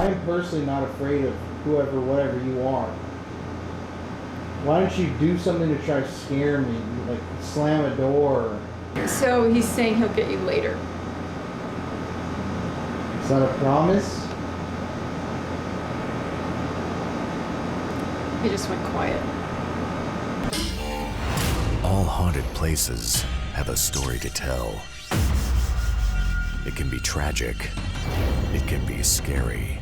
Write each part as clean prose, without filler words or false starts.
I am personally not afraid of whoever, whatever you are. Why don't you do something to try to scare me? Like slam a door. So he's saying he'll get you later. Is that a promise? He just went quiet. All haunted places have a story to tell. It can be tragic, it can be scary,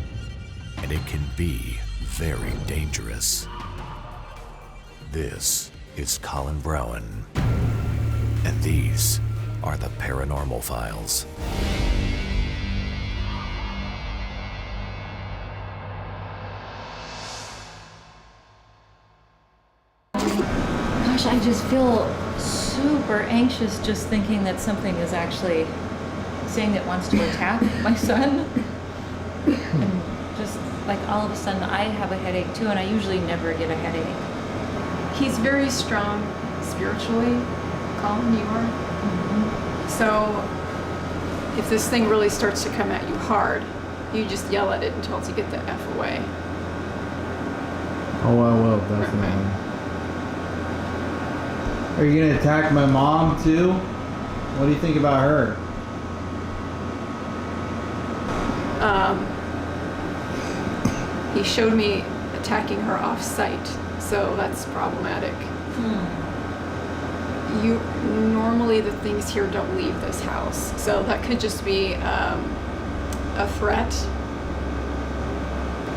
and it can be very dangerous. This is Colin Browen, and these are the Paranormal Files. Gosh, I just feel super anxious just thinking that something is actually saying that wants to attack my son. And just like all of a sudden I have a headache too, and I usually never get a headache. He's very strong spiritually, Colin, you are. Mm-hmm. So if this thing really starts to come at you hard, you just yell at it and tell it to get the F away. Oh, I will, definitely. Are you gonna attack my mom too? What do you think about her? He showed me attacking her off-site, so that's problematic. Normally the things here don't leave this house, so that could just be a threat.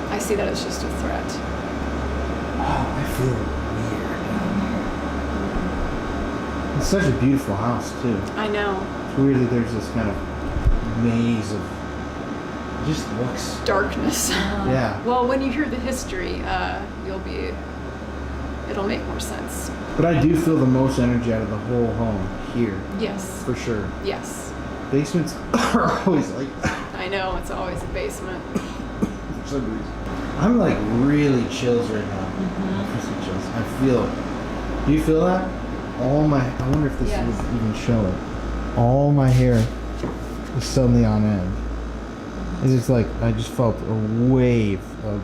I see that as just a threat. Oh, I feel weird. It's such a beautiful house too. I know. It's weird that there's this kind of maze of. It just looks. Darkness. Yeah. Well, when you hear the history, it'll make more sense. But I do feel the most energy out of the whole home here. Yes. For sure. Yes. Basements are always like that. I know, it's always a basement. For some reason. I'm like really chills right now. Mm-hmm. Chills. I feel it. Do you feel that? I wonder if this would even show it. All my hair is suddenly on end. It's just like, I just felt a wave of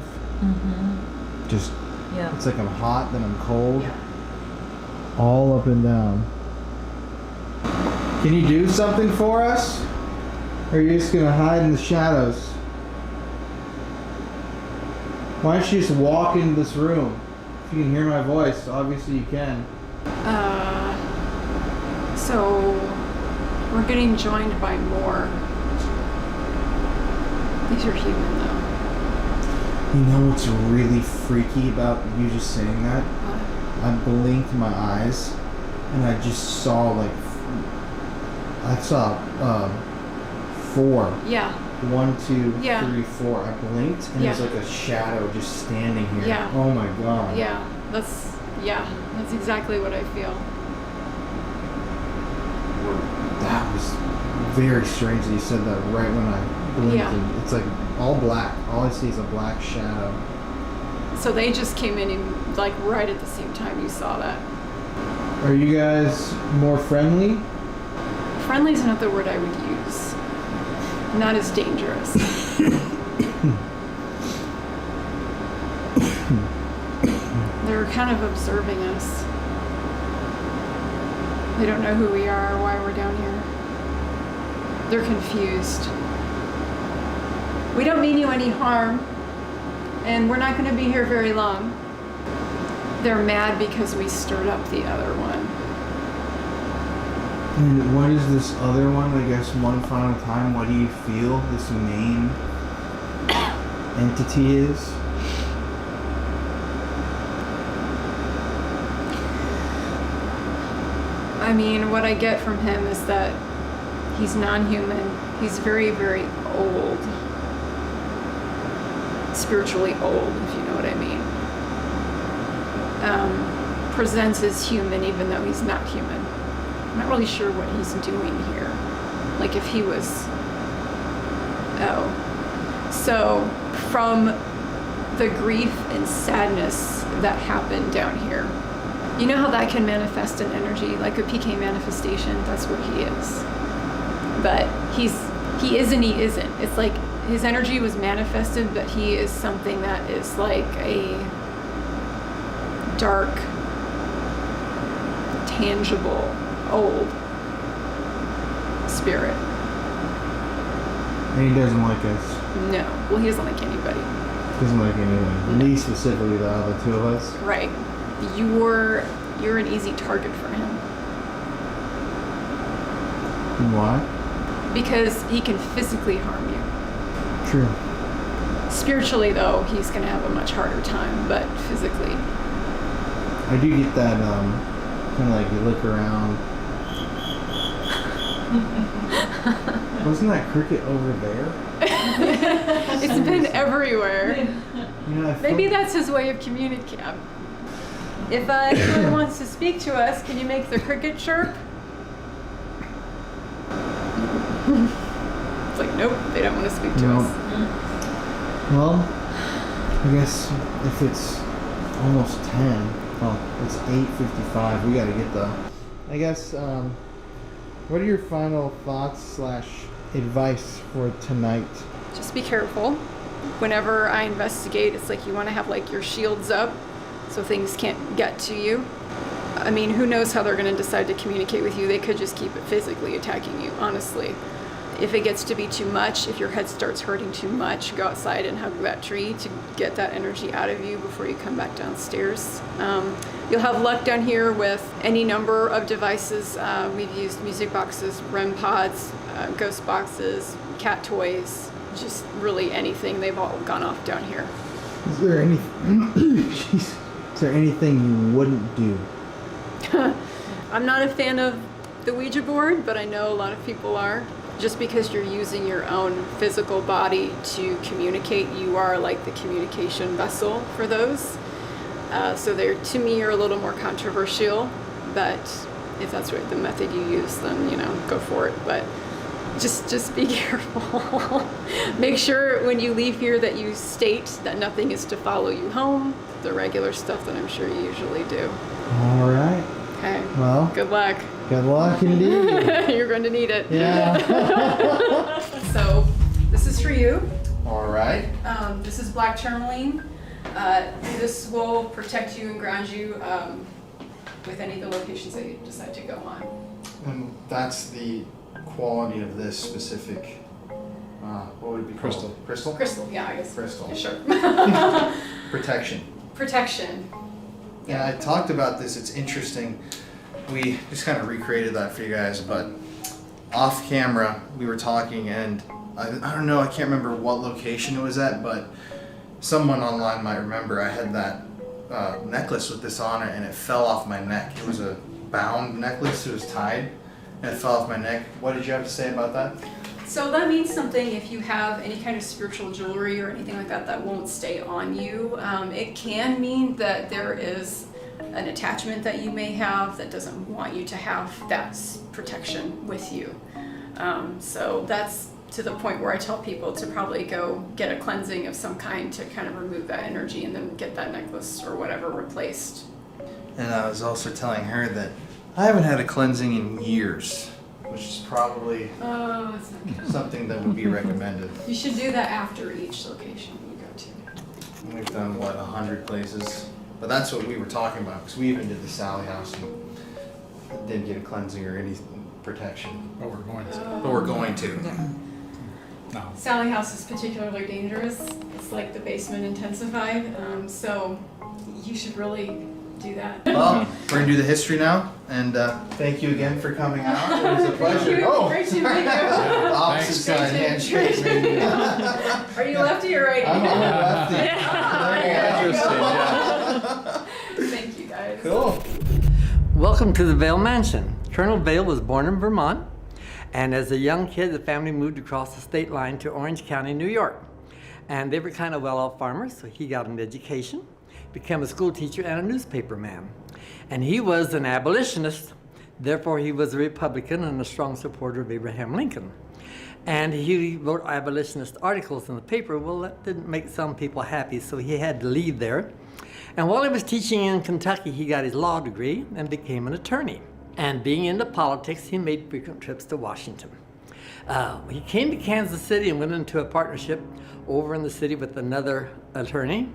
just, it's like I'm hot, then I'm cold. Yeah. All up and down. Can you do something for us? Or are you just gonna hide in the shadows? Why don't you just walk into this room? If you can hear my voice, obviously you can. So we're getting joined by more. These are human though. You know what's really freaky about you just saying that? I blinked my eyes and I just saw I saw 4. Yeah. 1, 2, 3, 4. I blinked and there's like a shadow just standing here. Yeah. Oh my god. Yeah. That's exactly what I feel. That was very strange that you said that right when I blinked. Yeah. And it's like all black. All I see is a black shadow. So they just came in and like right at the same time you saw that. Are you guys more friendly? Friendly is not the word I would use. Not as dangerous. They're kind of observing us. They don't know who we are or why we're down here. They're confused. We don't mean you any harm, and we're not going to be here very long. They're mad because we stirred up the other one. And what is this other one? I guess one final time, what do you feel this main entity is? I mean, what I get from him is that he's non-human. He's very, very old. Spiritually old, if you know what I mean. Presents as human even though he's not human. I'm not really sure what he's doing here. Like if he was... So, from the grief and sadness that happened down here, you know how that can manifest in energy, like a PK manifestation? That's what he is. But he is and he isn't. It's like his energy was manifested, but he is something that is like a dark, tangible, old spirit. And he doesn't like us. No. Well, he doesn't like anybody. Doesn't like anyone. Me specifically, though, the two of us. Right. You're an easy target for him. Why? Because he can physically harm you. True. Spiritually, though, he's going to have a much harder time, but physically. I do get that, kind of like you look around. Wasn't that cricket over there? It's been everywhere. You know, Maybe that's his way of communicating. If anyone wants to speak to us, can you make the cricket chirp? It's like, nope, they don't want to speak to us. Well, I guess if it's almost 10, well, it's 8:55. We gotta get the. I guess. What are your final thoughts / advice for tonight? Just be careful. Whenever I investigate, it's like you want to have like your shields up so things can't get to you. I mean, who knows how they're going to decide to communicate with you. They could just keep it physically attacking you, honestly. If it gets to be too much, if your head starts hurting too much, go outside and hug that tree to get that energy out of you before you come back downstairs. You'll have luck down here with any number of devices. We've used music boxes, REM pods, ghost boxes, cat toys, just really anything. They've all gone off down here. Is there any? Jeez. Is there anything you wouldn't do? I'm not a fan of the Ouija board, but I know a lot of people are. Just because you're using your own physical body to communicate, you are like the communication vessel for those. So they're, to me, are a little more controversial, but if that's what the method you use, then, you know, go for it. But just be careful. Make sure when you leave here that you state that nothing is to follow you home, the regular stuff that I'm sure you usually do. All right. Okay. Well, good luck. Good luck indeed. You're going to need it. Yeah. So this is for you. All right. This is black tourmaline. This will protect you and ground you with any of the locations that you decide to go on. And that's the quality of this specific. What would it be? Crystal. Crystal. Crystal, yeah, I guess. Crystal. Yeah, sure. Protection. Protection. Yeah, I talked about this. It's interesting. We just kind of recreated that for you guys, but off camera we were talking, and I don't know, I can't remember what location it was at, but someone online might remember I had that necklace with this on it, and it fell off my neck. It was a bound necklace. It was tied, and it fell off my neck. What did you have to say about that? So that means something if you have any kind of spiritual jewelry or anything like that that won't stay on you. It can mean that there is an attachment that you may have that doesn't want you to have that protection with you. So that's to the point where I tell people to probably go get a cleansing of some kind to kind of remove that energy and then get that necklace or whatever replaced. And I was also telling her that I haven't had a cleansing in years, which is probably That's not good. something that would be recommended. You should do that after each location you go to. We've done, 100 places? But that's what we were talking about, because we even did the Sally House and didn't get a cleansing or any protection. But we're going to. But we're going to. No. Sally House is particularly dangerous. It's like the basement intensified, so you should really do that. Well, we're going to do the history now, and thank you again for coming out. It was a pleasure. Thank you. Great to meet you. Opposite side handshake. Are you lefty or righty? I'm on the lefty. Thank you, guys. Cool. Welcome to the Vale Mansion. Colonel Vale was born in Vermont, and as a young kid, the family moved across the state line to Orange County, New York. And they were kind of well-off farmers, so he got an education, became a school teacher and a newspaper man. And he was an abolitionist, therefore he was a Republican and a strong supporter of Abraham Lincoln. And he wrote abolitionist articles in the paper. Well, that didn't make some people happy, so he had to leave there. And while he was teaching in Kentucky, he got his law degree and became an attorney. And being into politics, he made frequent trips to Washington. He came to Kansas City and went into a partnership over in the city with another attorney.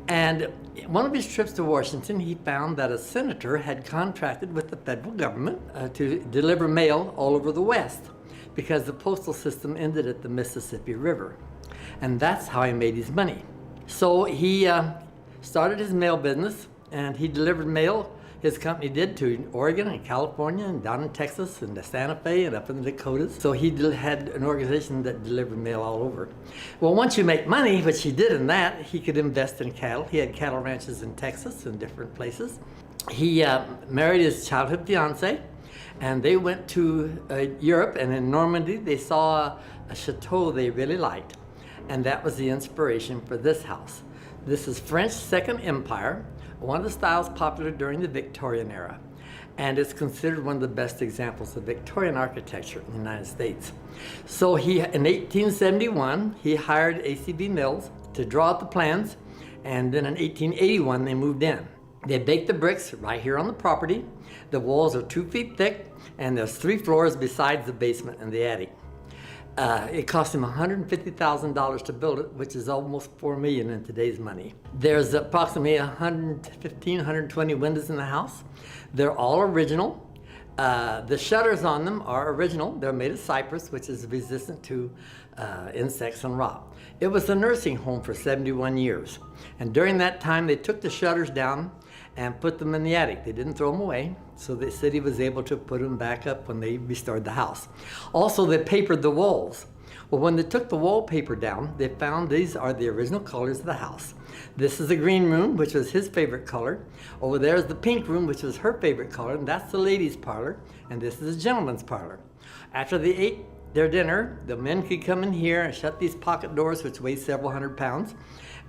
And one of his trips to Washington, he found that a senator had contracted with the federal government to deliver mail all over the West because the postal system ended at the Mississippi River. And that's how he made his money. So he started his mail business, and he delivered mail, his company did, to Oregon and California and down in Texas and to Santa Fe and up in the Dakotas. So he had an organization that delivered mail all over. Well, once you make money, which he did in that, he could invest in cattle. He had cattle ranches in Texas and different places. He married his childhood fiance, and they went to Europe, and in Normandy they saw a chateau they really liked, and that was the inspiration for this house. This is French Second Empire, one of the styles popular during the Victorian era, and it's considered one of the best examples of Victorian architecture in the United States. So in 1871, he hired A.C.B. Mills to draw out the plans, and then in 1881 they moved in. They baked the bricks right here on the property. The walls are 2 feet thick, and there's 3 floors besides the basement and the attic. It cost him $150,000 to build it, which is almost $4 million in today's money. There's approximately 115, 120 windows in the house. They're all original. The shutters on them are original. They're made of cypress, which is resistant to insects and rot. It was a nursing home for 71 years. And during that time, they took the shutters down and put them in the attic. They didn't throw them away, so the city was able to put them back up when they restored the house. Also, they papered the walls. Well, when they took the wallpaper down, they found these are the original colors of the house. This is the green room, which was his favorite color. Over there is the pink room, which was her favorite color, and that's the ladies' parlor, and this is the gentleman's parlor. After they ate their dinner, the men could come in here and shut these pocket doors, which weigh several hundred pounds,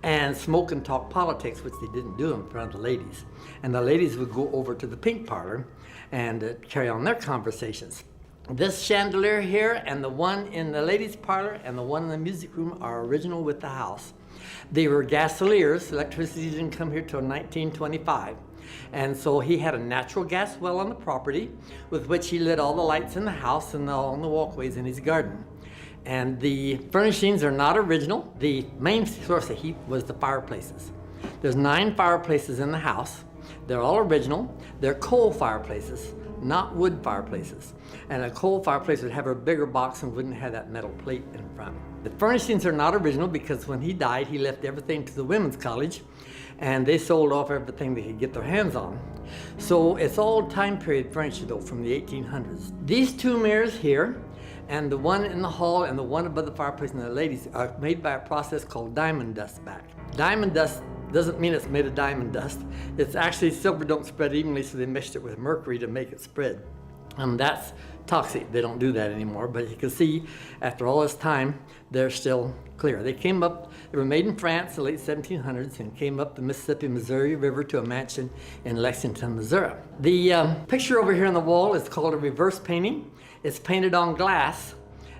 and smoke and talk politics, which they didn't do in front of the ladies. And the ladies would go over to the pink parlor and carry on their conversations. This chandelier here and the one in the ladies' parlor and the one in the music room are original with the house. They were gasoliers. Electricity didn't come here till 1925. And so he had a natural gas well on the property with which he lit all the lights in the house and on the walkways in his garden. And the furnishings are not original. The main source of heat was the fireplaces. There's 9 fireplaces in the house. They're all original. They're coal fireplaces, not wood fireplaces. And a coal fireplace would have a bigger box and wouldn't have that metal plate in front. The furnishings are not original because when he died, he left everything to the women's college, and they sold off everything they could get their hands on. So it's all time period furniture though, from the 1800s. These 2 mirrors here, and the one in the hall and the one above the fireplace and the ladies are made by a process called diamond dust back. Diamond dust doesn't mean it's made of diamond dust. It's actually silver don't spread evenly, so they mixed it with mercury to make it spread. That's toxic. They don't do that anymore, but you can see after all this time, they're still clear. They were made in France in the late 1700s and came up the Mississippi, Missouri River to a mansion in Lexington, Missouri. The picture over here on the wall is called a reverse painting. It's painted on glass,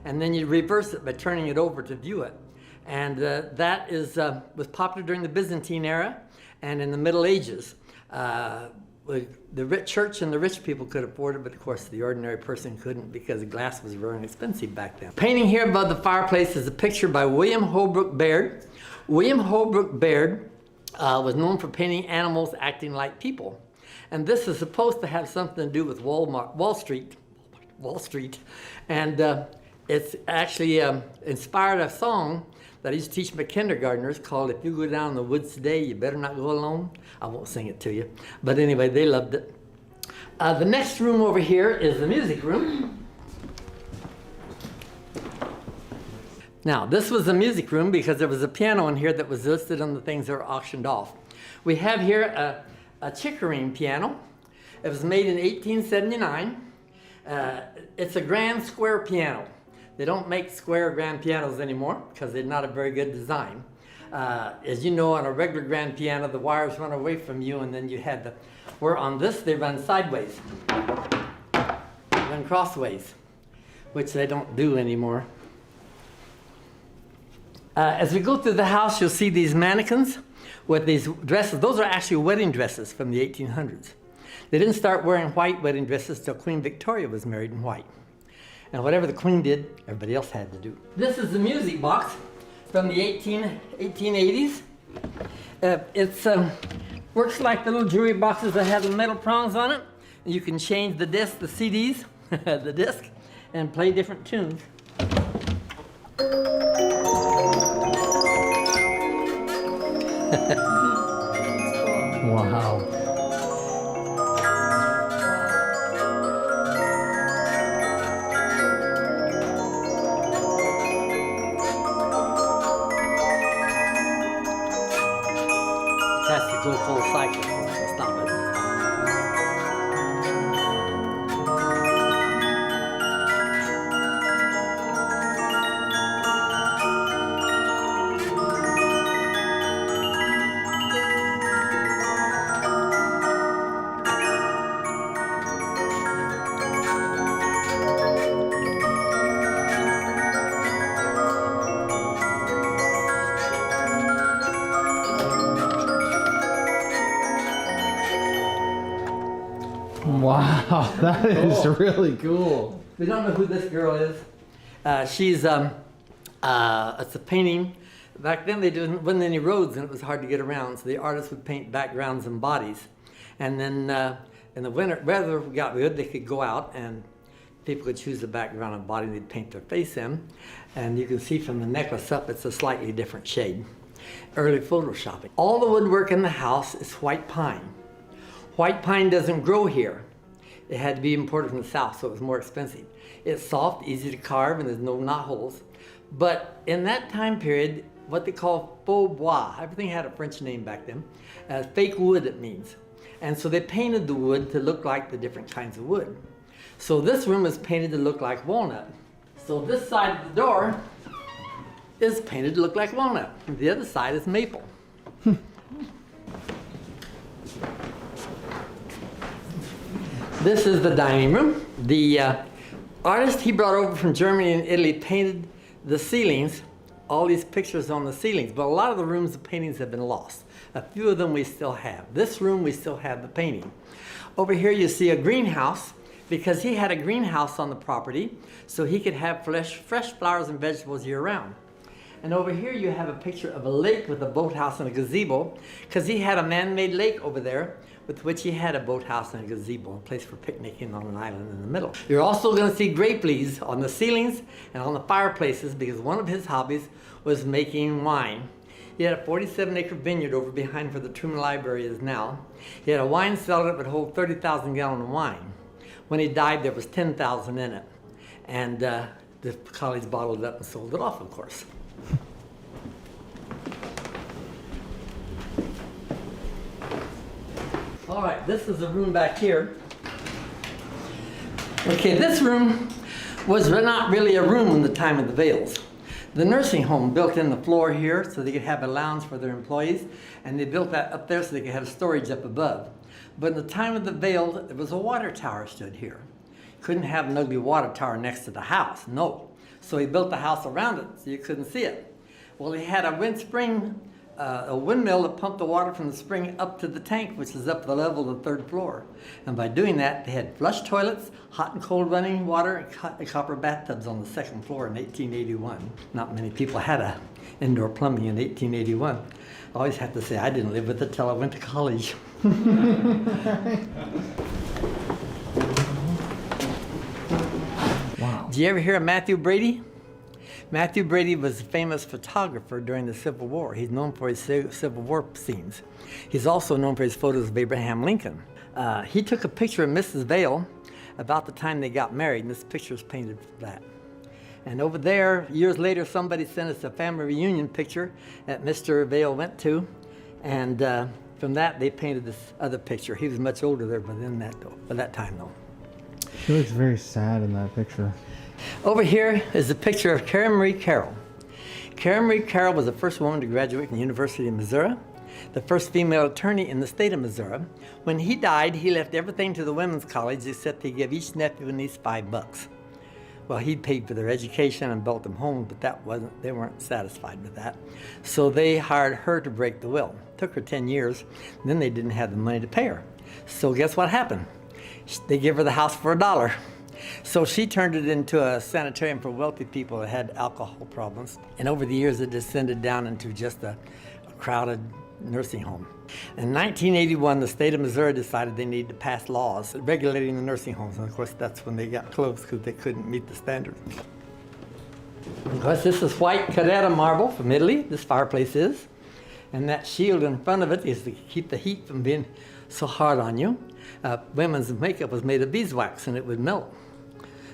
and then you reverse it by turning it over to view it. And that was popular during the Byzantine era and in the Middle Ages. The rich church and the rich people could afford it, but of course the ordinary person couldn't because glass was very expensive back then. Painting here above the fireplace is a picture by William Holbrook Baird. William Holbrook Baird was known for painting animals acting like people. And this is supposed to have something to do with Wall Street. And it's actually inspired a song that I used to teach my kindergartners called "If You Go Down in the Woods Today, You Better Not Go Alone." I won't sing it to you. But anyway, they loved it. The next room over here is the music room. Now, this was the music room because there was a piano in here that was listed on the things that were auctioned off. We have here a Chickering piano. It was made in 1879. It's a grand square piano. They don't make square grand pianos anymore because they're not a very good design. As you know, on a regular grand piano, the wires run away from you, and then you had where on this, they run sideways, run crossways, which they don't do anymore. As we go through the house, you'll see these mannequins with these dresses. Those are actually wedding dresses from the 1800s. They didn't start wearing white wedding dresses till Queen Victoria was married in white. And whatever the queen did, everybody else had to do. This is the music box from the 1880s. It works like the little jewelry boxes that have the metal prongs on it. You can change the disc, the CDs, the disc, and play different tunes. Wow. Has to go full cycle to stop it. Wow, that is really cool. We don't know who this girl is. She's, it's a painting. Back then wasn't any roads and it was hard to get around, so the artists would paint backgrounds and bodies. And then in the winter, weather got good, they could go out and people could choose the background and body they'd paint their face in. And you can see from the necklace up, it's a slightly different shade. Early photoshopping. All the woodwork in the house is white pine. White pine doesn't grow here. It had to be imported from the south, so it was more expensive. It's soft, easy to carve, and there's no knot holes. But in that time period, what they call faux bois, everything had a French name back then, fake wood it means. And so they painted the wood to look like the different kinds of wood. So this room is painted to look like walnut. So this side of the door is painted to look like walnut. And the other side is maple. This is the dining room. The artist he brought over from Germany and Italy painted the ceilings, all these pictures on the ceilings, but a lot of the rooms, the paintings have been lost. A few of them we still have. This room, we still have the painting. Over here you see a greenhouse, because he had a greenhouse on the property, so he could have fresh flowers and vegetables year-round. And over here you have a picture of a lake with a boathouse and a gazebo, because he had a man-made lake over there with which he had a boathouse and a gazebo, a place for picnicking on an island in the middle. You're also going to see grape leaves on the ceilings and on the fireplaces, because one of his hobbies was making wine. He had a 47-acre vineyard over behind where the Truman Library is now. He had a wine cellar that would hold 30,000 gallons of wine. When he died, there was 10,000 in it. And the colleagues bottled it up and sold it off, of course. All right, this is the room back here. Okay, this room was not really a room in the time of the Vales. The nursing home built in the floor here so they could have a lounge for their employees, and they built that up there so they could have storage up above. But in the time of the Vale, there was a water tower stood here. Couldn't have an ugly water tower next to the house, no. So he built the house around it so you couldn't see it. Well, he had a a windmill that pumped the water from the spring up to the tank, which is up the level of the 3rd floor. And by doing that, they had flush toilets, hot and cold running water, and copper bathtubs on the 2nd floor in 1881. Not many people had indoor plumbing in 1881. I always have to say I didn't live with it till I went to college. Wow. Did you ever hear of Matthew Brady? Matthew Brady was a famous photographer during the Civil War. He's known for his Civil War scenes. He's also known for his photos of Abraham Lincoln. He took a picture of Mrs. Vale about the time they got married, and this picture is painted for that. And over there, years later, somebody sent us a family reunion picture that Mr. Vale went to, and from that, they painted this other picture. He was much older there by that time, though. She looks very sad in that picture. Over here is a picture of Karen Marie Carroll. Karen Marie Carroll was the first woman to graduate from the University of Missouri, the first female attorney in the state of Missouri. When he died, he left everything to the women's college except he gave each nephew and niece $5. Well, he paid for their education and built them homes, but they weren't satisfied with that. So they hired her to break the will. It took her 10 years, and then they didn't have the money to pay her. So guess what happened? They gave her the house for $1. So she turned it into a sanitarium for wealthy people that had alcohol problems. And over the years, it descended down into just a crowded nursing home. In 1981, the state of Missouri decided they needed to pass laws regulating the nursing homes. And of course, that's when they got closed because they couldn't meet the standards. Of course, this is white Carrara marble from Italy, this fireplace is. And that shield in front of it is to keep the heat from being so hard on you. Women's makeup was made of beeswax and it would melt.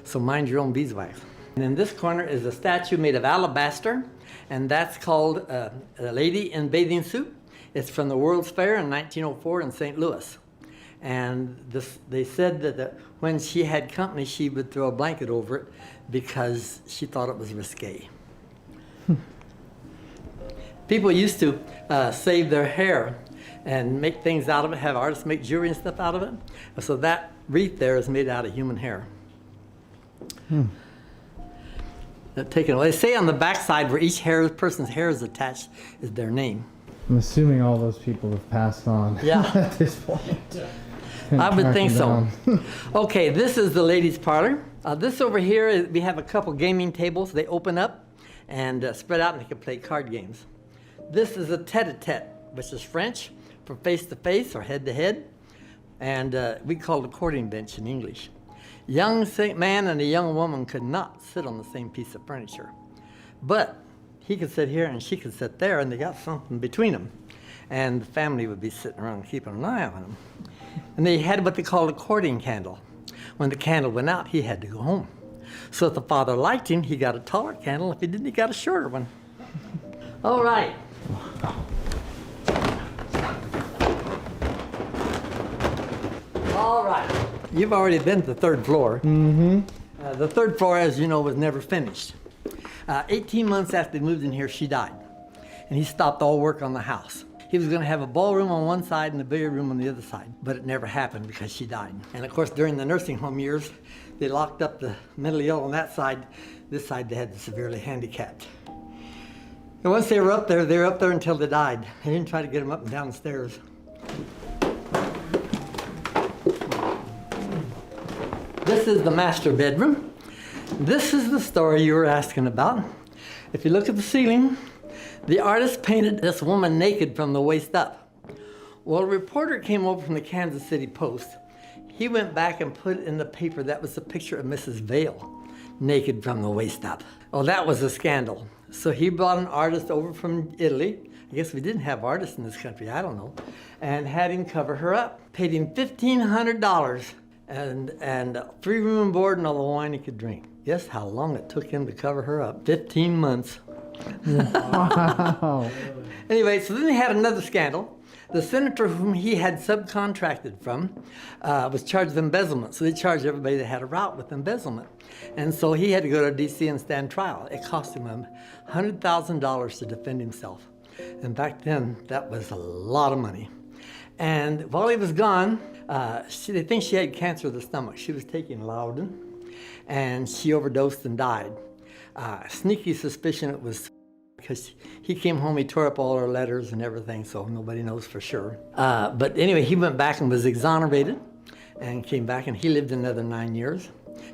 So mind your own beeswax. And in this corner is a statue made of alabaster, and that's called a lady in bathing suit. It's from the World's Fair in 1904 in St. Louis. And they said that when she had company, she would throw a blanket over it because she thought it was risque. People used to save their hair and make things out of it, have artists make jewelry and stuff out of it. So that wreath there is made out of human hair. Taken away. They say on the backside where each person's hair is attached is their name. I'm assuming all those people have passed on Yeah. at this point. I would think so. Down. Okay, this is the ladies' parlor. This over here, we have a couple gaming tables. They open up and spread out and they can play card games. This is a tete-a-tete, which is French for face-to-face or head-to-head. And we call it a courting bench in English. Young man and a young woman could not sit on the same piece of furniture. But he could sit here and she could sit there, and they got something between them. And the family would be sitting around keeping an eye on them. And they had what they called a courting candle. When the candle went out, he had to go home. So if the father liked him, he got a taller candle. If he didn't, he got a shorter one. All right. All right. You've already been to the third floor. Mm-hmm. The third floor, as you know, was never finished. 18 months after they moved in here, she died. And he stopped all work on the house. He was going to have a ballroom on one side and a billiard room on the other side, but it never happened because she died. And of course, during the nursing home years, they locked up the mentally ill on that side. This side, they had the severely handicapped. And once they were up there until they died. They didn't try to get them up and down the stairs. This is the master bedroom. This is the story you were asking about. If you look at the ceiling, the artist painted this woman naked from the waist up. Well, a reporter came over from the Kansas City Post. He went back and put in the paper that was a picture of Mrs. Vale, naked from the waist up. Well, that was a scandal. So he brought an artist over from Italy. I guess we didn't have artists in this country, I don't know. And had him cover her up. Paid him $1,500 and free room and board and all the wine he could drink. Guess how long it took him to cover her up? 15 months. Wow. Anyway, so then they had another scandal. The senator whom he had subcontracted from was charged with embezzlement. So they charged everybody that had a route with embezzlement. And so he had to go to D.C. and stand trial. It cost him $100,000 to defend himself. And back then, that was a lot of money. And while he was gone, they think she had cancer of the stomach. She was taking Loudon, and she overdosed and died. Sneaky suspicion it was because he came home, he tore up all her letters and everything, so nobody knows for sure. But anyway, he went back and was exonerated and came back, and he lived another 9 years,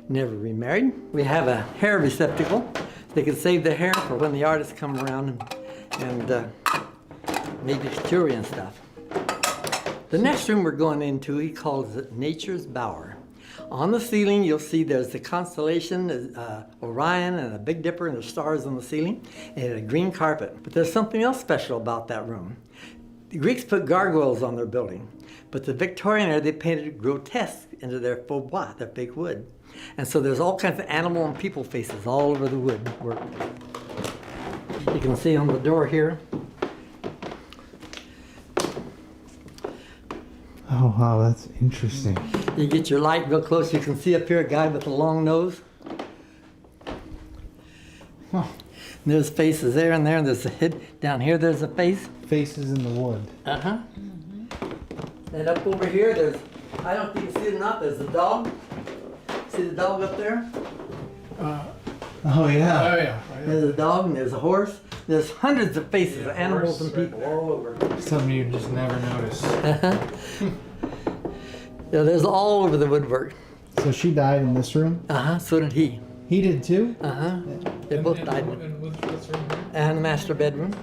never remarried. We have a hair receptacle. They can save their hair for when the artists come around and maybe jewelry and stuff. The next room we're going into, he calls it Nature's Bower. On the ceiling, you'll see there's the constellation, Orion, and a Big Dipper, and the stars on the ceiling, and a green carpet. But there's something else special about that room. The Greeks put gargoyles on their building, but the Victorian era, they painted grotesque into their faux bois, their fake wood. And so there's all kinds of animal and people faces all over the woodwork. You can see on the door here. Oh, wow, that's interesting. You get your light real close, you can see up here a guy with a long nose. Huh. And there's faces there and there, and there's a head. Down here, there's a face. Faces in the wood. Uh-huh. And up over here, there's, I don't know if you can see it or not, there's a dog. See the dog up there? Oh, yeah. Oh, yeah. Right. There's a dog and there's a horse. There's hundreds of faces of animals horse and people right there. all over. Something you just never notice. Yeah, there's all over the woodwork. So she died in this room? So did he. He did too? They both died. And what's room here? And the master bedroom.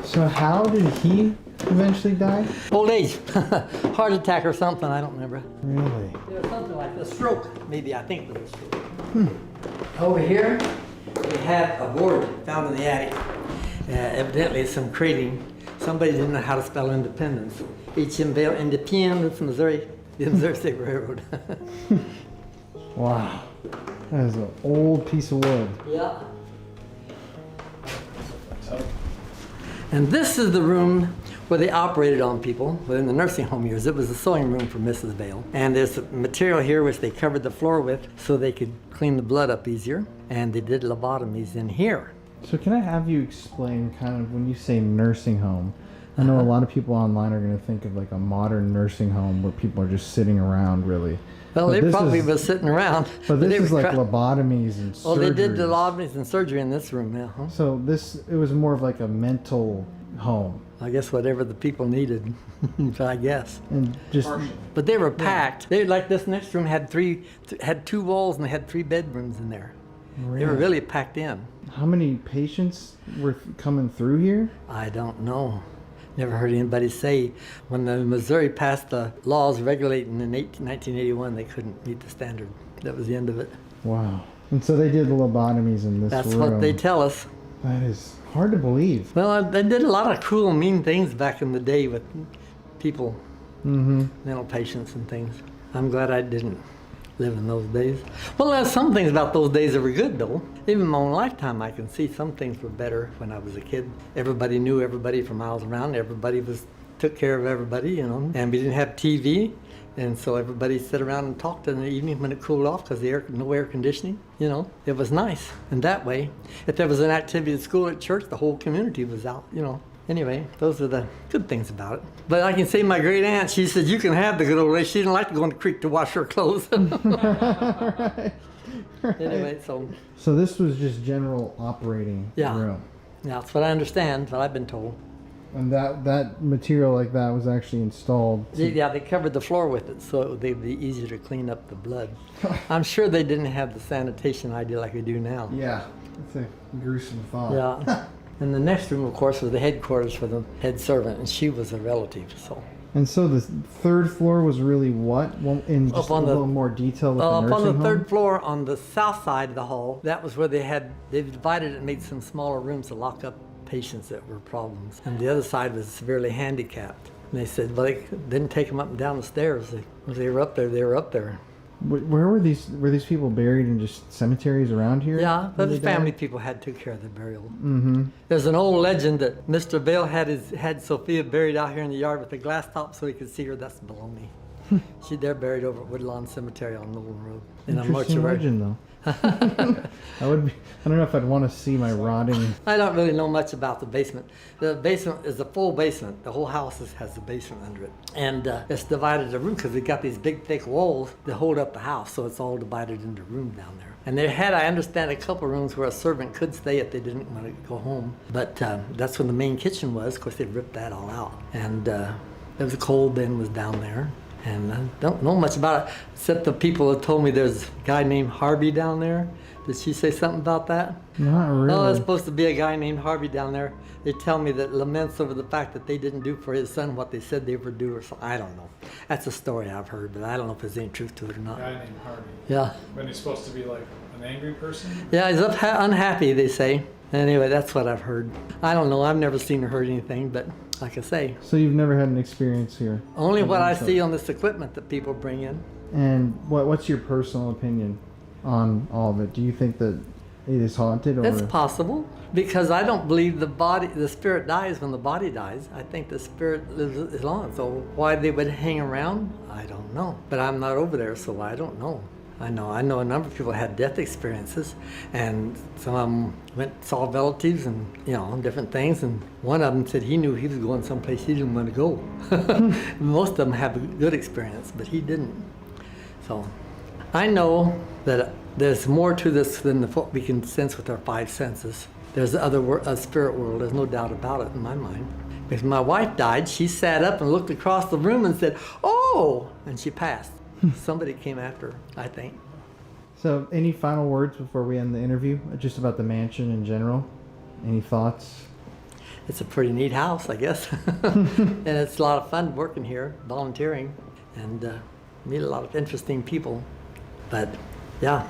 So how did he eventually die? Old age. Heart attack or something, I don't remember. Really? There was something like a stroke, maybe, I think it was a stroke. Over here, we have a board found in the attic. Evidently, it's some crating. Somebody didn't know how to spell independence. Vale, Independence, Missouri, the Missouri State Railroad. Wow. That is an old piece of wood. Yeah. And this is the room where they operated on people within the nursing home years. It was the sewing room for Mrs. Vale. And there's material here which they covered the floor with so they could clean the blood up easier. And they did lobotomies in here. So can I have you explain kind of when you say nursing home? I know a lot of people online are going to think of like a modern nursing home where people are just sitting around really. Well, But they this probably is- were sitting around. But this they is were like cra- lobotomies and surgeries. Well, they did the lobotomies and surgery in this room, yeah. Huh? So it was more of like a mental home. I guess whatever the people needed, I guess. And just, But they were packed. They like this next room had had 2 walls and they had 3 bedrooms in there. They were really packed in. how many patients were coming through here? I don't know. Never heard anybody say when the Missouri passed the laws regulating in 1981, they couldn't meet the standard. That was the end of it. Wow. And so they did the lobotomies in this That's room. what they tell us. That is hard to believe. Well, they did a lot of cruel, mean things back in the day with people, mental patients and things. I'm glad I didn't live in those days. Well, there's some things about those days that were good, though. Even in my own lifetime, I can see some things were better when I was a kid. Everybody knew everybody for miles around. Everybody took care of everybody, you know. And we didn't have TV, and so everybody sat around and talked in the evening when it cooled off because no air conditioning, you know. It was nice. And that way, if there was an activity at school, at church, the whole community was out, you know. Anyway, those are the good things about it. But I can say my great aunt, she said, you can have the good old days. She didn't like to go in the creek to wash her clothes. Right. Anyway, so So this was just general operating Yeah. room. yeah, that's what I understand, what I've been told. And that material like that was actually installed. Yeah, they covered the floor with it, so it would be easier to clean up the blood. I'm sure they didn't have the sanitation idea like we do now. Yeah. It's a gruesome thought. Yeah. And the next room, of course, was the headquarters for the head servant, and she was a relative, so. And so the third floor was really what? Well, in just a little more detail with the Up nursing on the home? third floor, on the south side of the hall, that was where they divided it and made some smaller rooms to lock up patients that were problems. And the other side was severely handicapped. And they said, well, they didn't take them up and down the stairs. They were up there, they were up there. Where were these people buried in just cemeteries around here? Yeah, when the they died? family people took care of the burial. There's an old legend that Mr. Vale had Sophia buried out here in the yard with a glass top so he could see her. That's baloney. They're buried over at Woodlawn Cemetery on Nolan Road. In a Interesting mortuary. legend, though. I don't know if I'd want to see my rotting. I don't really know much about the basement. The basement is a full basement. The whole house has a basement under it. And it's divided into rooms because they got these big, thick walls that hold up the house. So it's all divided into rooms down there. And they had, I understand, a couple rooms where a servant could stay if they didn't want to go home. But that's when the main kitchen was. Of course, they ripped that all out. And there was a coal bin was down there. And I don't know much about it, except the people that told me there's a guy named Harvey down there. Did she say something about that? Not really. Oh, there's supposed to be a guy named Harvey down there. They tell me that laments over the fact that they didn't do for his son what they said they would do or something. I don't know. That's a story I've heard, but I don't know if there's any truth to it or not. A guy named Harvey. Yeah. When he's supposed to be like an angry person? Yeah, he's unhappy, they say. Anyway, that's what I've heard. I don't know. I've never seen or heard anything, but like I say, So you've never had an experience here? only what I see on this equipment that people bring in. And what's your personal opinion on all of it? Do you think that it is haunted, or It's possible because I don't believe the spirit dies when the body dies. I think the spirit lives on. So why they would hang around, I don't know. But I'm not over there, so I don't know. I know a number of people had death experiences, and some of them saw relatives and different things. And one of them said he knew he was going someplace he didn't want to go. Most of them have a good experience, but he didn't. So I know that there's more to this than what we can sense with our 5 senses. There's a spirit world. There's no doubt about it in my mind. Because my wife died, she sat up and looked across the room and said, "Oh," and she passed. Somebody came after her, I think. So, any final words before we end the interview? Just about the mansion in general? Any thoughts? It's a pretty neat house, I guess. And it's a lot of fun working here, volunteering, and meet a lot of interesting people. But yeah,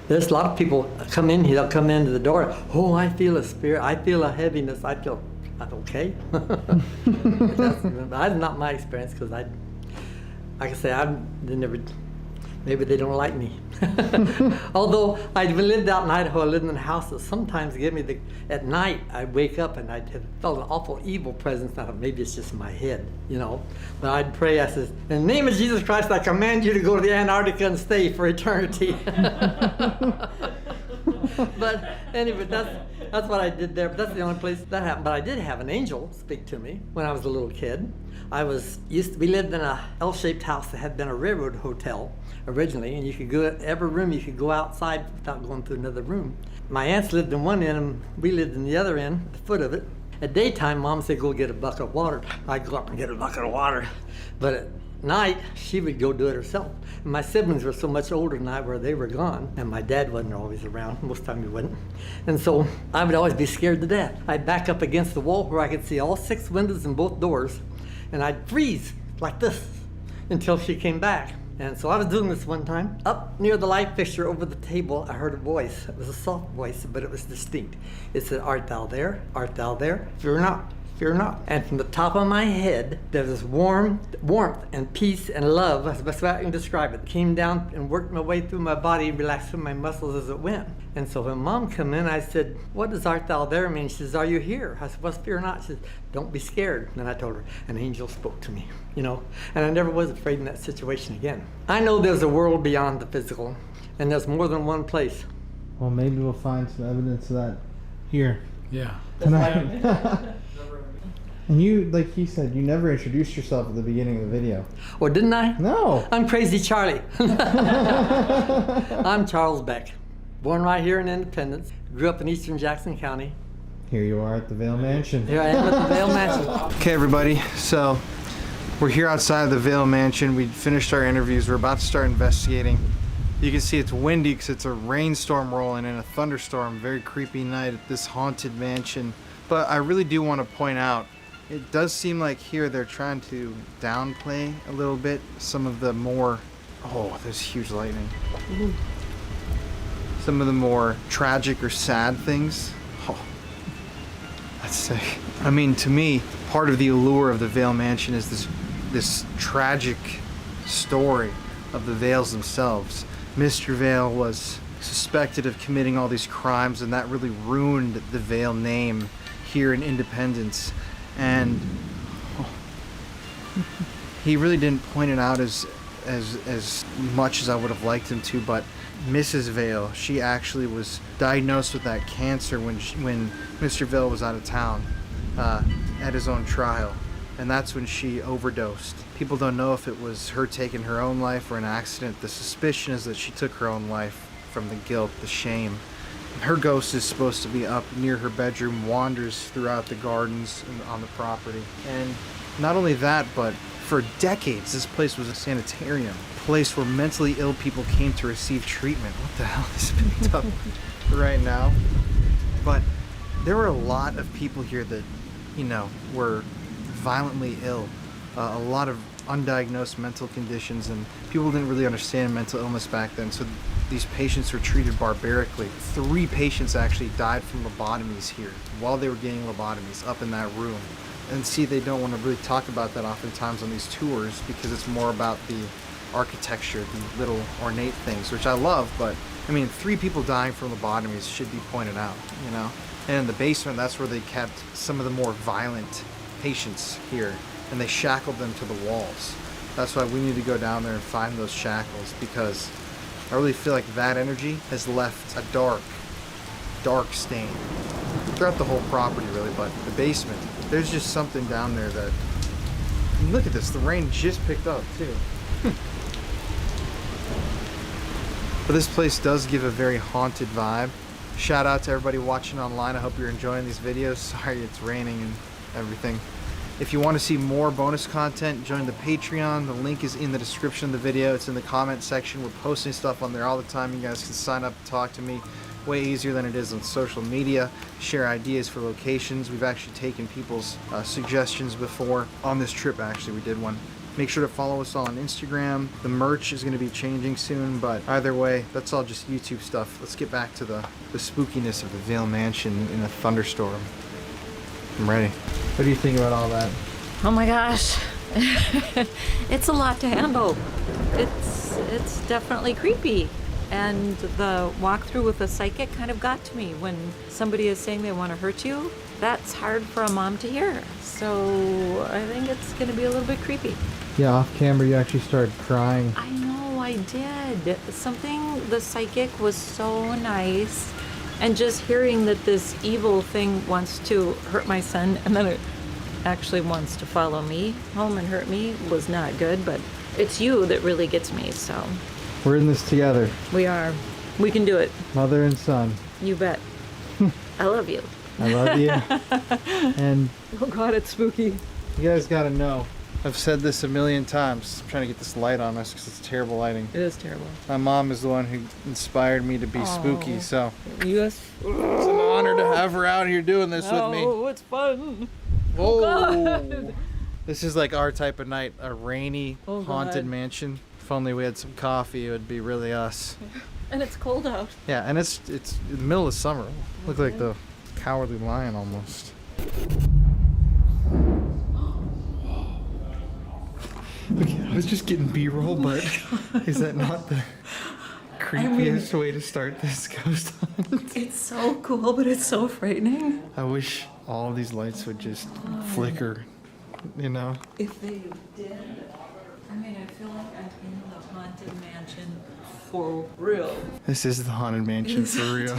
there's a lot of people come in here, they'll come into the door, oh, I feel a spirit, I feel a heaviness, I feel, okay. That's not my experience, because like I say, they never, maybe they don't like me. Although I lived out in Idaho, I lived in a house that sometimes give me at night I'd wake up and I'd have felt an awful evil presence. Now maybe it's just in my head, you know. But I'd pray, I says, in the name of Jesus Christ, I command you to go to the Antarctica and stay for eternity. But anyway, that's what I did there. But that's the only place that happened. But I did have an angel speak to me when I was a little kid. We lived in a L-shaped house that had been a railroad hotel originally, and you could go every room, you could go outside without going through another room. My aunts lived in one end and we lived in the other end, the foot of it. At daytime, Mom said, go get a bucket of water. I'd go up and get a bucket of water. But at night, she would go do it herself. And my siblings were so much older than I were, they were gone. And my dad wasn't always around, most of the time he wasn't. And so I would always be scared to death. I'd back up against the wall where I could see all 6 windows and both doors. And I'd freeze like this until she came back. And so I was doing this one time. Up near the light fixture over the table, I heard a voice. It was a soft voice, but it was distinct. It said, art thou there? Art thou there? Fear not. Fear not. And from the top of my head, there was this warmth and peace and love, that's the best way I can describe it. Came down and worked my way through my body, relaxed through my muscles as it went. And so when Mom came in, I said, what does art thou there mean? She says, are you here? I said, what's fear not? She says, don't be scared. And then I told her, an angel spoke to me, you know. And I never was afraid in that situation again. I know there's a world beyond the physical, and there's more than one place. Well, maybe we'll find some evidence of that here Yeah. tonight. And you, like he said, you never introduced yourself at the beginning of the video. Or didn't I? No. I'm Crazy Charlie. I'm Charles Beck. Born right here in Independence. Grew up in eastern Jackson County. Here you are at the Vale Mansion. Here I am at the Vale Mansion. Okay, everybody. So we're here outside of the Vale Mansion. We finished our interviews. We're about to start investigating. You can see it's windy because it's a rainstorm rolling and a thunderstorm. Very creepy night at this haunted mansion. But I really do want to point out, it does seem like here they're trying to downplay a little bit some of the more, oh, there's huge lightning. Some of the more tragic or sad things. Oh, that's sick. I mean, to me, part of the allure of the Vale Mansion is this tragic story of the Vales themselves. Mr. Vale was suspected of committing all these crimes, and that really ruined the Vale name here in Independence. And he really didn't point it out as much as I would have liked him to, but Mrs. Vale, she actually was diagnosed with that cancer when Mr. Vale was out of town at his own trial, and that's when she overdosed. People don't know if it was her taking her own life or an accident. The suspicion is that she took her own life from the guilt, the shame. Her ghost is supposed to be up near her bedroom, wanders throughout the gardens on the property. And not only that, but for decades, this place was a sanitarium, a place where mentally ill people came to receive treatment. What the hell is picked up right now? But there were a lot of people here that, you know, were violently ill. A lot of undiagnosed mental conditions, and people didn't really understand mental illness back then, so these patients were treated barbarically. 3 patients actually died from lobotomies here while they were getting lobotomies up in that room. And see, they don't want to really talk about that oftentimes on these tours because it's more about the architecture, the little ornate things, which I love, but I mean, 3 people dying from lobotomies should be pointed out, you know? And in the basement, that's where they kept some of the more violent patients here, and they shackled them to the walls. That's why we need to go down there and find those shackles, because I really feel like that energy has left a dark, dark stain throughout the whole property, really. But the basement, there's just something down there that, I mean, look at this, the rain just picked up too. But this place does give a very haunted vibe. Shout out to everybody watching online. I hope you're enjoying these videos. Sorry it's raining and everything. If you want to see more bonus content, join the Patreon. The link is in the description of the video. It's in the comment section. We're posting stuff on there all the time. You guys can sign up and talk to me. Way easier than it is on social media. Share ideas for locations. We've actually taken people's suggestions before. On this trip, actually, we did one. Make sure to follow us all on Instagram. The merch is going to be changing soon, but either way, that's all just YouTube stuff. Let's get back to the spookiness of the Vale Mansion in a thunderstorm. I'm ready. What do you think about all that? Oh my gosh. It's a lot to handle. It's definitely creepy. And the walkthrough with the psychic kind of got to me. When somebody is saying they want to hurt you, that's hard for a mom to hear. So I think it's going to be a little bit creepy. Yeah, off camera you actually started crying. I know, I did. The psychic was so nice. And just hearing that this evil thing wants to hurt my son and then it actually wants to follow me home and hurt me was not good. But it's you that really gets me, so. We're in this together. We are. We can do it. Mother and son. You bet. I love you. I love you. And Oh God, it's spooky. you guys gotta know, I've said this a million times. I'm trying to get this light on us because it's terrible lighting. It is terrible. My mom is the one who inspired me to be spooky, so Yes. it's an honor to have her out here doing this with me. Oh, it's fun. Whoa! God. This is like our type of night, a rainy, Oh, haunted God. mansion. If only we had some coffee, it would be really us. And it's cold out. Yeah, and it's in the middle of summer. Look like the Cowardly Lion almost. Okay, I was just getting B-roll, but is that not the creepiest way to start this ghost hunt? It's so cool, but it's so frightening. I wish all of these lights would just flicker, you know? If they did, I mean, I feel like I'm in the Haunted Mansion for real. This is the Haunted Mansion for real.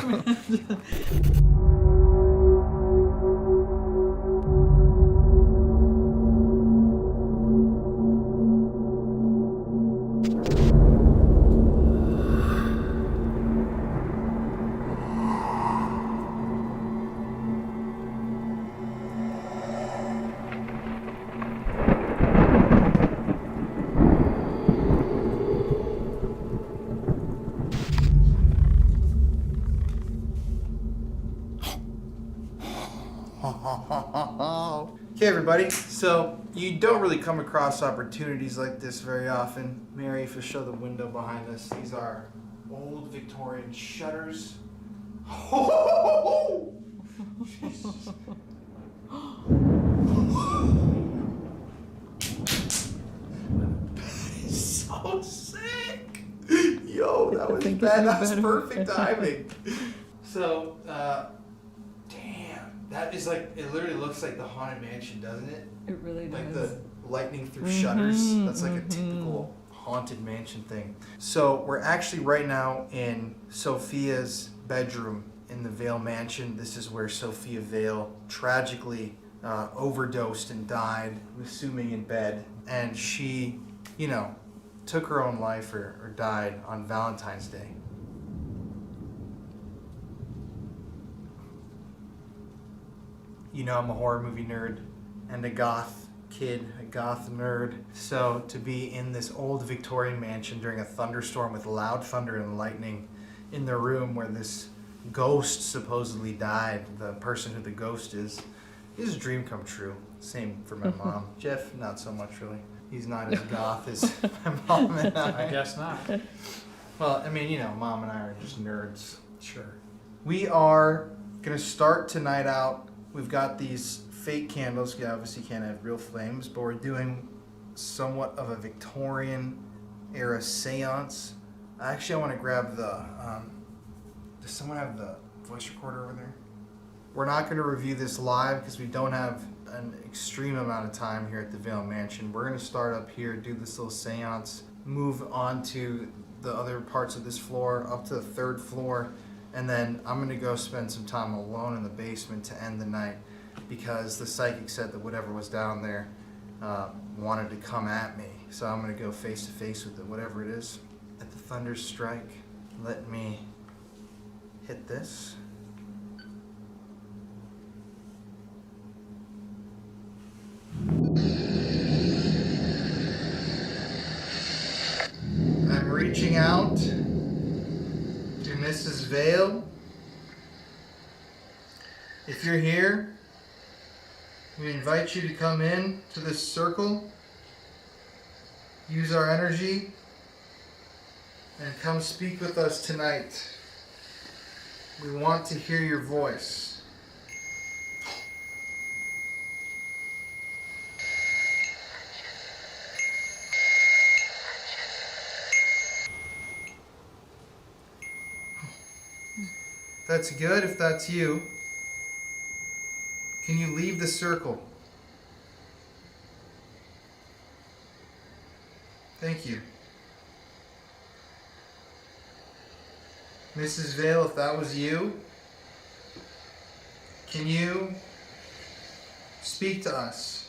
Okay, everybody, so you don't really come across opportunities like this very often. Mary, if you show the window behind us, these are old Victorian shutters. Oh, Jesus. That is so sick. Yo, that was bad. That's perfect timing. So, damn, that is like, it literally looks like the Haunted Mansion, doesn't it? It really Like does. the lightning through shutters. That's like a typical Haunted Mansion thing. So we're actually right now in Sophia's bedroom in the Vale Mansion. This is where Sophia Vale tragically overdosed and died, I'm assuming in bed. And she, you know, took her own life or died on Valentine's Day. You know, I'm a horror movie nerd and a goth kid, a goth nerd. So to be in this old Victorian mansion during a thunderstorm with loud thunder and lightning in the room where this ghost supposedly died, the person who the ghost is a dream come true. Same for my mom. Jeff, not so much really. He's not as goth as my mom and I. I guess not. Well, I mean, you know, mom and I are just nerds. Sure. We are gonna start tonight out. We've got these fake candles. You obviously can't have real flames, but we're doing somewhat of a Victorian era seance. Actually, I want to grab the, does someone have the voice recorder over there? We're not going to review this live because we don't have an extreme amount of time here at the Vale Mansion. We're going to start up here, do this little seance, move on to the other parts of this floor, up to the third floor, and then I'm going to go spend some time alone in the basement to end the night because the psychic said that whatever was down there wanted to come at me. So I'm going to go face to face with it, whatever it is. At the thunder's strike, let me hit this. Vale, if you're here, we invite you to come in to this circle, use our energy, and come speak with us tonight. We want to hear your voice. That's good if that's you. Can you leave the circle? Thank you. Mrs. Vale, if that was you, can you speak to us?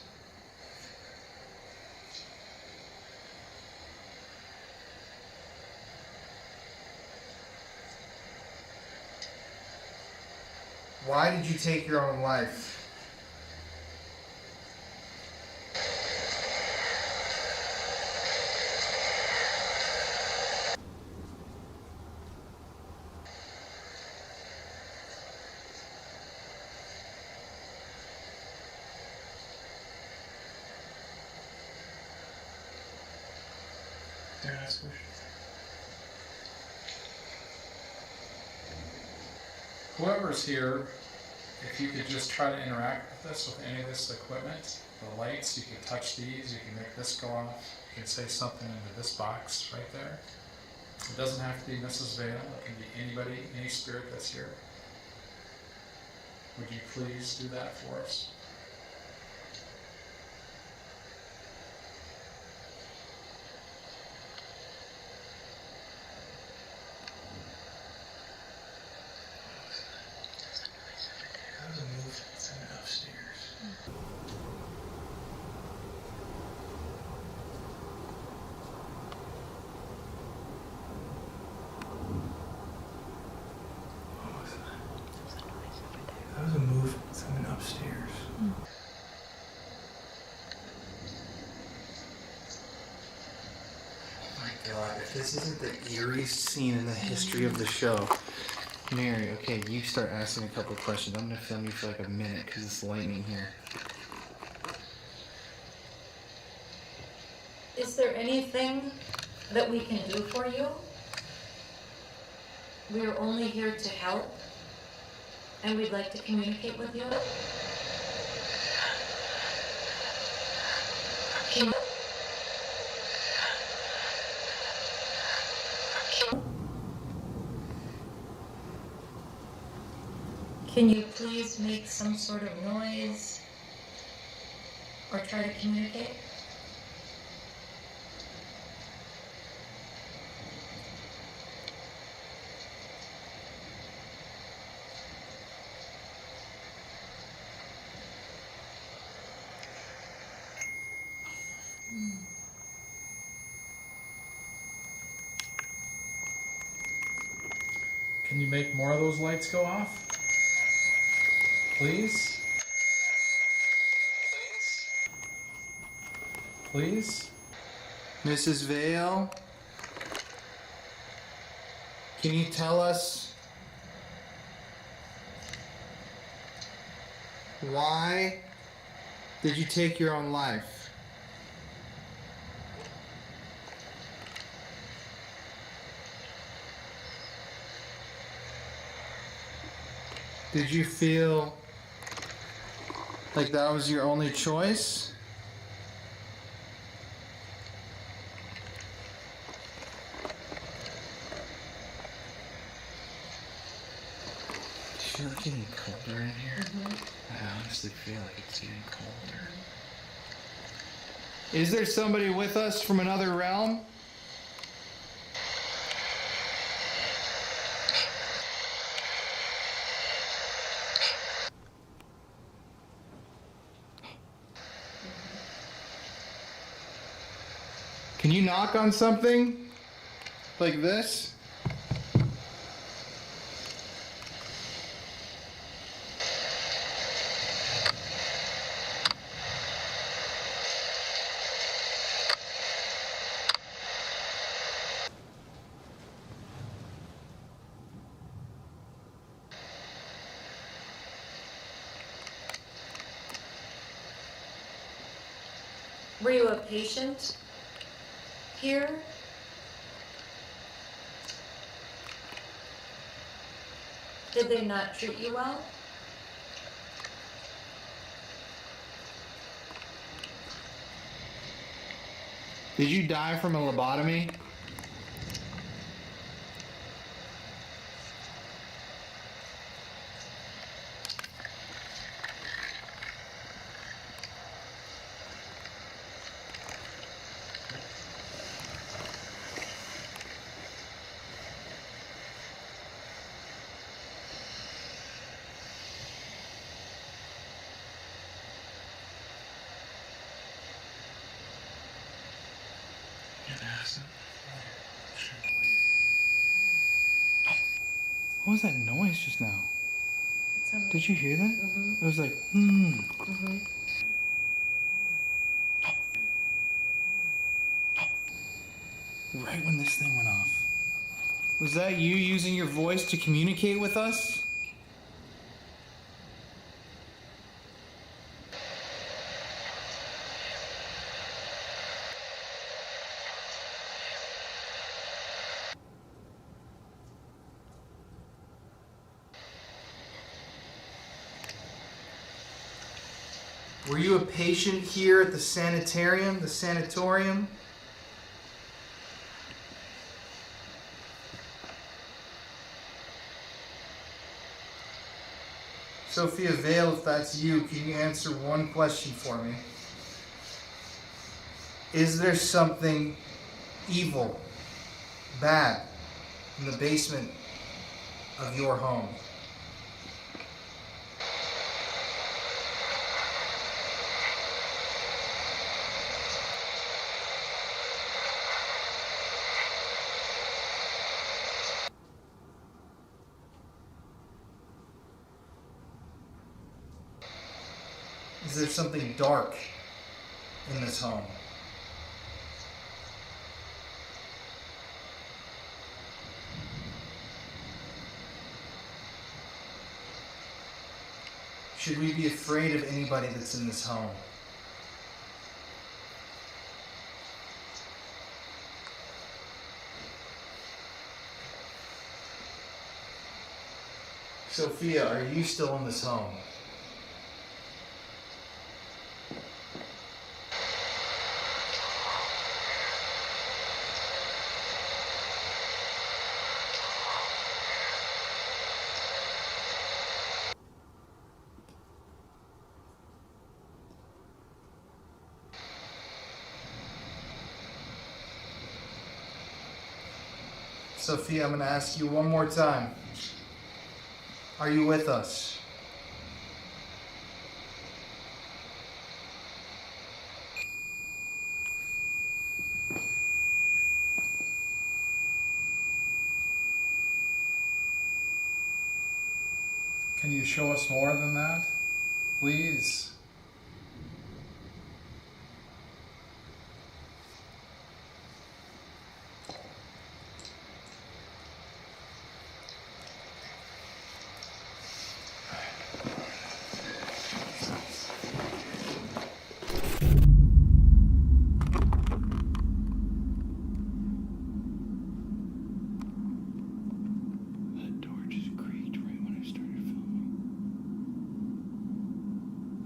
Why did you take your own life? Whoever's here, if you could just try to interact with this, with any of this equipment, the lights, you can touch these, you can make this go off, you can say something into this box right there. It doesn't have to be Mrs. Vale, it can be anybody, any spirit that's here. Would you please do that for us? That was a move coming upstairs. Oh my god, if this isn't the eeriest scene in the history of the show. Mary, okay, you start asking a couple of questions. I'm gonna film you for like a minute because it's lightning here. Is there anything that we can do for you? We are only here to help, and we'd like to communicate with you. Can you please make some sort of noise or try to communicate? Can you make more of those lights go off? Please? Please? Mrs. Vale, can you tell us why did you take your own life? Did you feel like that was your only choice? Do you feel it getting colder in here? I honestly feel like it's getting colder. Is there somebody with us from another realm? Can you knock on something like this? Were you a patient here? Did they not treat you well? Did you die from a lobotomy? What was that noise just now? Did you hear that? It was like, Right when this thing went off. Was that you using your voice to communicate with us? Were you a patient here at the sanatorium? Sophia Vale, if that's you, can you answer one question for me? Is there something evil, bad, in the basement of your home? Is there something dark in this home? Should we be afraid of anybody that's in this home? Sophia, are you still in this home? Sophia, I'm going to ask you one more time. Are you with us? Can you show us more than that? Please.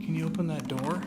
Can you open that door?